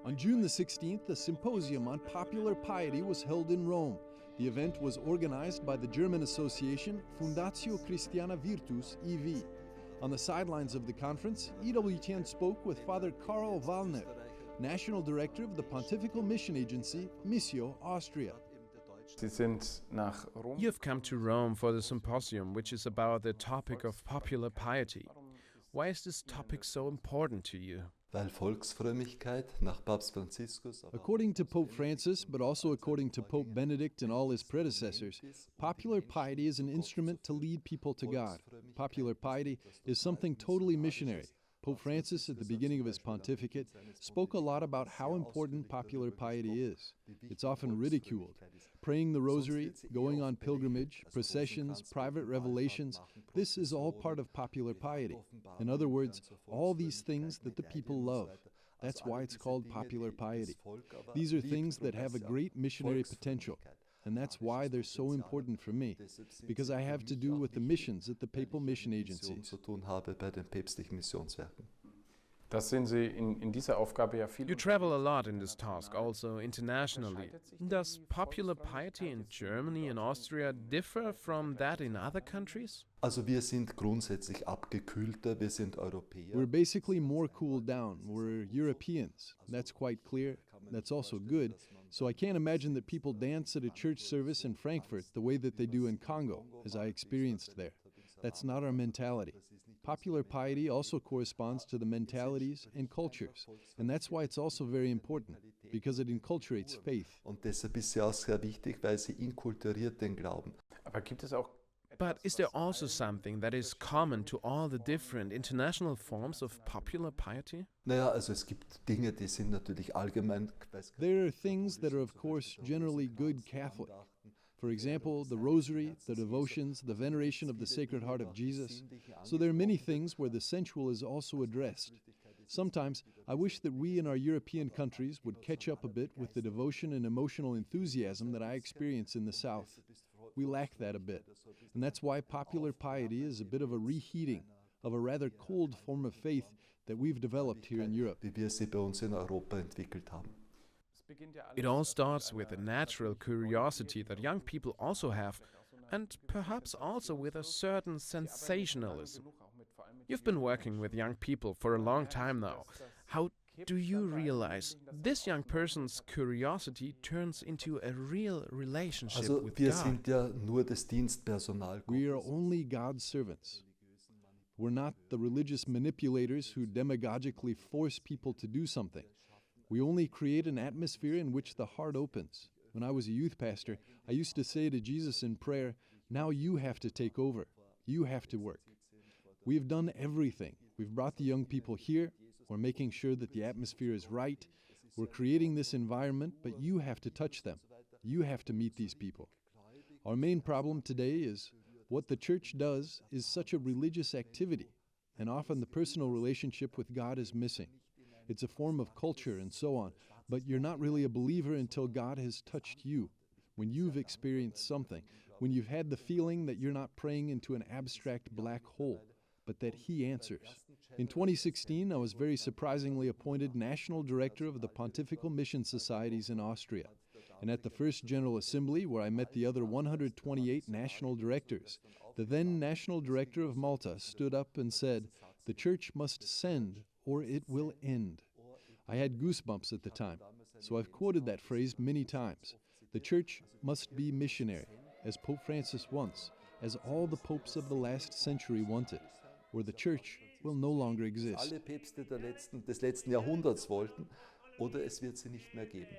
On June the 16th, a symposium on popular piety was held in Rome. The event was organized by the German association Fundatio Christiana Virtus e.V. On the sidelines of the conference, EWTN spoke with Father Karl Wallner, National Director of the Pontifical Mission Agency, Missio Austria. You've come to Rome for the symposium, which is about the topic of popular piety. Why is this topic so important to you? According to Pope Francis, but also according to Pope Benedict and all his predecessors, popular piety is an instrument to lead people to God. Popular piety is something totally missionary. Pope Francis, at the beginning of his pontificate, spoke a lot about how important popular piety is. It's often ridiculed. Praying the rosary, going on pilgrimage, processions, private revelations, this is all part of popular piety. In other words, all these things that the people love. That's why it's called popular piety. These are things that have a great missionary potential. And that's why they're so important for me, because I have to do with the missions at the Papal Mission Agencies. You travel a lot in this task, also internationally. Does popular piety in Germany and Austria differ from that in other countries? We're basically more cooled down. We're Europeans. That's quite clear. That's also good. So I can't imagine that people dance at a church service in Frankfurt the way that they do in Congo, as I experienced there. That's not our mentality. Popular piety also corresponds to the mentalities and cultures. And that's why it's also very important, because it inculturates faith. But is there also something that is common to all the different international forms of popular piety? There are things that are, of course, generally good Catholic. For example, the rosary, the devotions, the veneration of the Sacred Heart of Jesus. So there are many things where the sensual is also addressed. Sometimes I wish that we in our European countries would catch up a bit with the devotion and emotional enthusiasm that I experience in the South. We lack that a bit. And that's why popular piety is a bit of a reheating of a rather cold form of faith that we've developed here in Europe. It all starts with a natural curiosity that young people also have, and perhaps also with a certain sensationalism. You've been working with young people for a long time now. How do you realize this young person's curiosity turns into a real relationship with God? We are only God's servants. We're not the religious manipulators who demagogically force people to do something. We only create an atmosphere in which the heart opens. When I was a youth pastor, I used to say to Jesus in prayer, "Now you have to take over. You have to work." We've done everything. We've brought the young people here. We're making sure that the atmosphere is right. We're creating this environment, but you have to touch them. You have to meet these people. Our main problem today is what the church does is such a religious activity, and often the personal relationship with God is missing. It's a form of culture and so on, but you're not really a believer until God has touched you, when you've experienced something, when you've had the feeling that you're not praying into an abstract black hole, but that He answers. In 2016, I was very surprisingly appointed National Director of the Pontifical Mission Societies in Austria. And at the first General Assembly, where I met the other 128 national directors, the then National Director of Malta stood up and said, "The Church must send, or it will end." I had goosebumps at the time, so I've quoted that phrase many times. The Church must be missionary, as Pope Francis wants, as all the popes of the last century wanted, or the Church will no longer exist. Alle Päpste des letzten Jahrhunderts wollten, oder es wird sie nicht mehr geben.